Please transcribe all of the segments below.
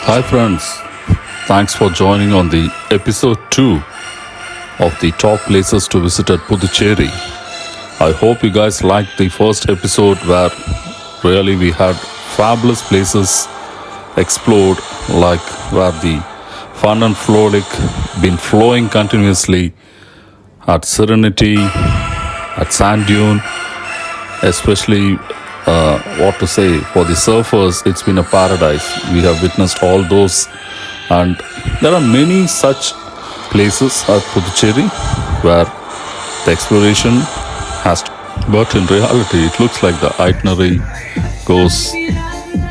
Hi, friends. Thanks for joining on the episode 2 of the top places to visit at Puducherry. I hope you guys liked the first episode where really we had fabulous places explored, like where the fun and frolic been flowing continuously at Serenity, at Sand Dune, especially what to say, for the surfers, it's been a paradise. We have witnessed all those, and there are many such places at Puducherry where the exploration has to. But in reality, it looks like the itinerary goes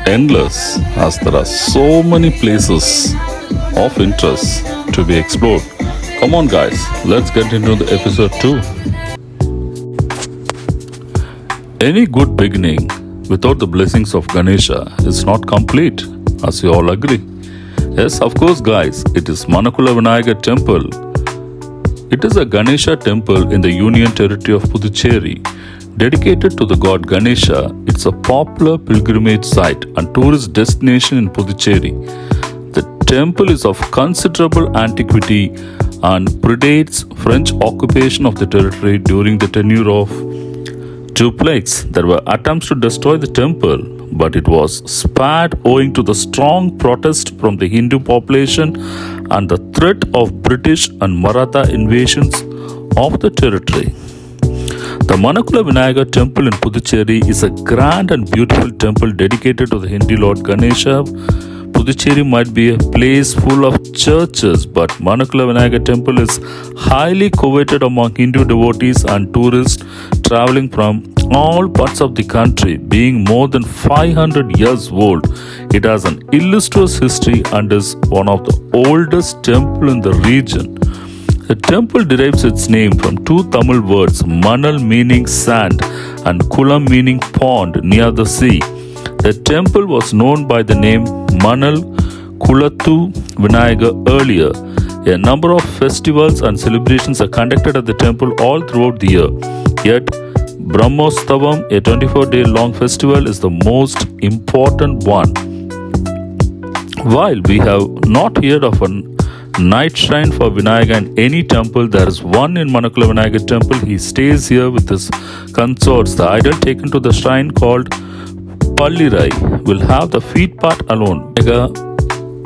endless, as there are so many places of interest to be explored. Come on, guys, let's get into the episode 2. Any good beginning without the blessings of Ganesha is not complete, as you all agree. Yes, of course, guys, it is Manakula Vinayagar temple. It is a Ganesha temple in the Union Territory of Puducherry. Dedicated to the god Ganesha, it's a popular pilgrimage site and tourist destination in Puducherry. The temple is of considerable antiquity and predates French occupation of the territory during the tenure of two plagues. There were attempts to destroy the temple, but it was spared owing to the strong protest from the Hindu population and the threat of British and Maratha invasions of the territory. The Manakula Vinayagar temple in Puducherry is a grand and beautiful temple dedicated to the Hindu lord Ganesha. Puducherry might be a place full of churches, but Manakula Vinayagar temple is highly coveted among Hindu devotees and tourists traveling from all parts of the country. Being more than 500 years old, it has an illustrious history and is one of the oldest temples in the region. The temple derives its name from two Tamil words, Manal meaning sand and Kulam meaning pond near the sea. The temple was known by the name Manal Kulathu Vinayagar earlier. A number of festivals and celebrations are conducted at the temple all throughout the year. Yet, Brahmostavam, a 24-day long festival, is the most important one. While we have not heard of a night shrine for Vinayagar in any temple, there is one in Manakula Vinayagar temple. He stays here with his consorts. The idol taken to the shrine called Pallirai will have the feet part alone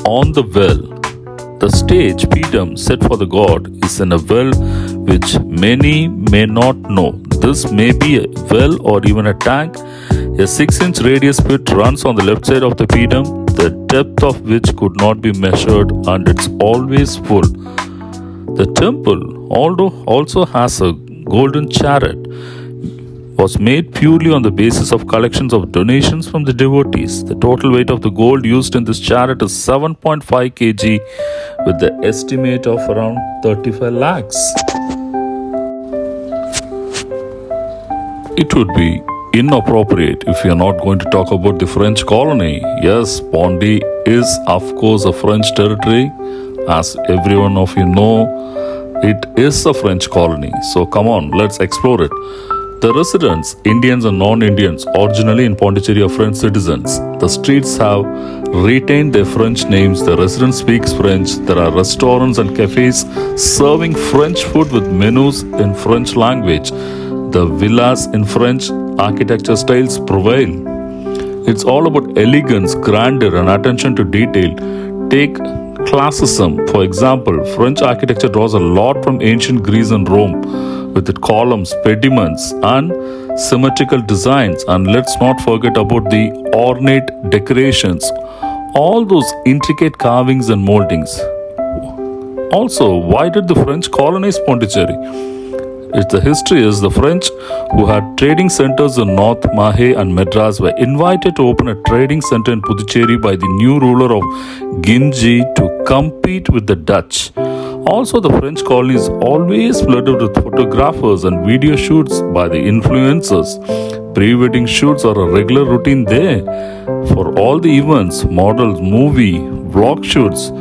on the well. The stage Pedum set for the god is in a well which many may not know. This may be a well or even a tank. A 6-inch radius pit runs on the left side of the Pedum, the depth of which could not be measured, and it's always full. The temple, although also has a golden chariot, was made purely on the basis of collections of donations from the devotees. The total weight of the gold used in this chariot is 7.5 kg with the estimate of around 35 lakhs. It would be inappropriate if we are not going to talk about the French colony. Yes, Pondy is of course a French territory. As every one of you know, it is a French colony. So come on, let's explore it. The residents, Indians and non-Indians, originally in Pondicherry are French citizens. The streets have retained their French names. The resident speaks French. There are restaurants and cafes serving French food with menus in French language. The villas in French architecture styles prevail. It's all about elegance, grandeur, and attention to detail. Take classicism, for example. French architecture draws a lot from ancient Greece and Rome, with its columns, pediments, and symmetrical designs. And let's not forget about the ornate decorations, all those intricate carvings and moldings. Also, why did the French colonize Pondicherry? The history is the French, who had trading centers in North Mahe and Madras, were invited to open a trading center in Puducherry by the new ruler of Ginji to compete with the Dutch. Also, the French colony is always flooded with photographers and video shoots by the influencers. Pre-wedding shoots are a regular routine there. For all the events, models, movie, vlog shoots,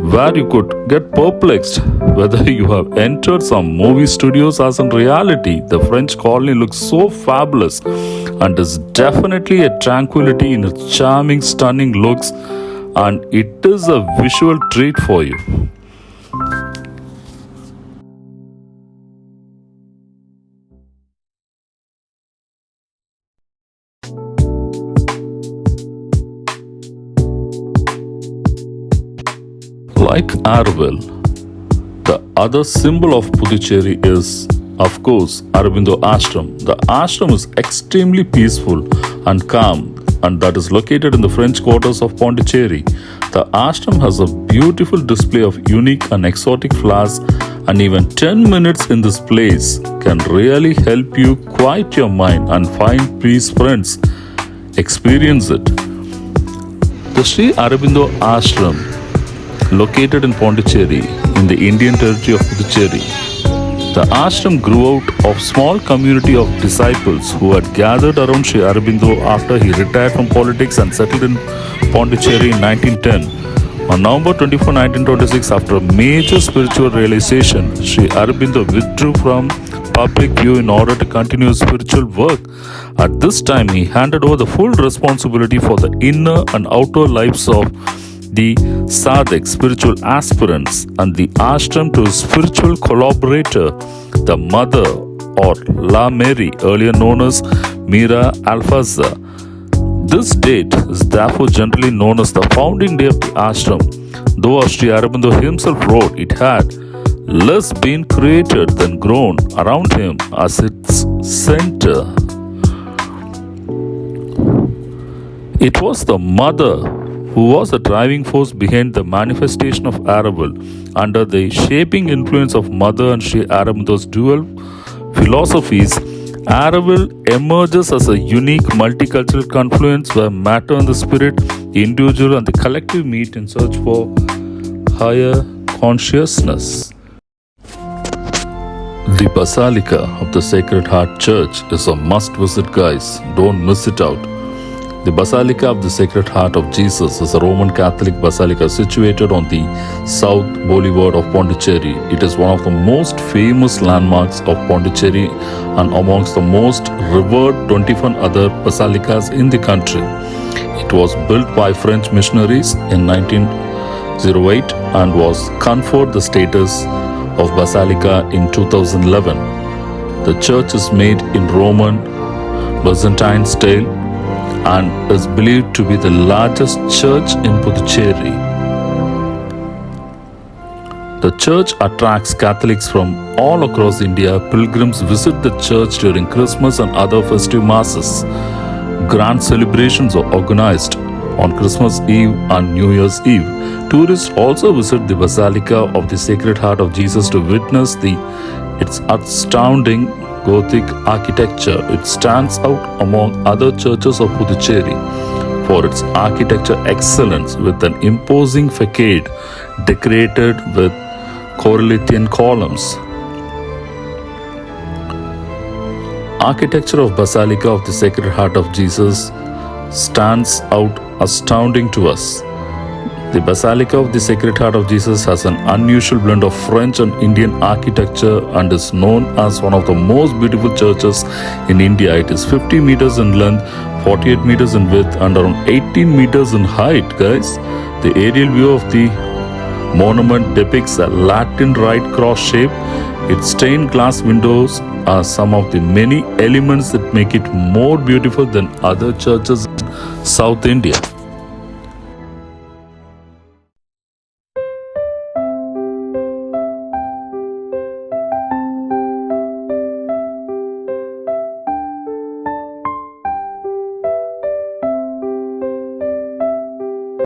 where you could get perplexed whether you have entered some movie studios as in reality. The French colony looks so fabulous and is definitely a tranquility in its charming, stunning looks and it is a visual treat for you. Like Araval, the other symbol of Puducherry is, of course, Aurobindo Ashram. The ashram is extremely peaceful and calm, and that is located in the French quarters of Pondicherry. The ashram has a beautiful display of unique and exotic flowers, and even 10 minutes in this place can really help you quiet your mind and find peace, friends. Experience it. The Sri Aurobindo Ashram, located in Puducherry in the Indian territory of Puducherry. The ashram grew out of small community of disciples who had gathered around Sri Aurobindo after he retired from politics and settled in Pondicherry in 1910. On November 24, 1926, after a major spiritual realization, Sri Aurobindo withdrew from public view in order to continue his spiritual work. At this time, he handed over the full responsibility for the inner and outer lives of the sadhak, spiritual aspirants, and the ashram to his spiritual collaborator, the mother or La Mary, earlier known as Mira Alfazza. This date is therefore generally known as the founding day of the ashram, though as Sri Aurobindo himself wrote, it had less been created than grown around him as its center. It was the mother who was the driving force behind the manifestation of Araval. Under the shaping influence of Mother and Sri Aurobindo's dual philosophies, Araval emerges as a unique multicultural confluence where matter and the spirit, the individual and the collective meet in search for higher consciousness. The Basilica of the Sacred Heart Church is a must visit, guys. Don't miss it out. The Basilica of the Sacred Heart of Jesus is a Roman Catholic basilica situated on the south boulevard of Pondicherry. It is one of the most famous landmarks of Pondicherry and amongst the most revered 21 other basilicas in the country. It was built by French missionaries in 1908 and was conferred the status of basilica in 2011. The church is made in Roman Byzantine style and is believed to be the largest church in Puducherry. The church attracts Catholics from all across India. Pilgrims visit the church during Christmas and other festive masses. Grand celebrations are organized on Christmas Eve and New Year's Eve. Tourists also visit the Basilica of the Sacred Heart of Jesus to witness its astounding Gothic architecture. It stands out among other churches of Puducherry for its architecture excellence, with an imposing facade decorated with Corinthian columns. Architecture of Basilica of the Sacred Heart of Jesus stands out astounding to us. The Basilica of the Sacred Heart of Jesus has an unusual blend of French and Indian architecture and is known as one of the most beautiful churches in India. It is 50 meters in length, 48 meters in width and around 18 meters in height, guys. The aerial view of the monument depicts a Latin Rite cross shape. Its stained glass windows are some of the many elements that make it more beautiful than other churches in South India.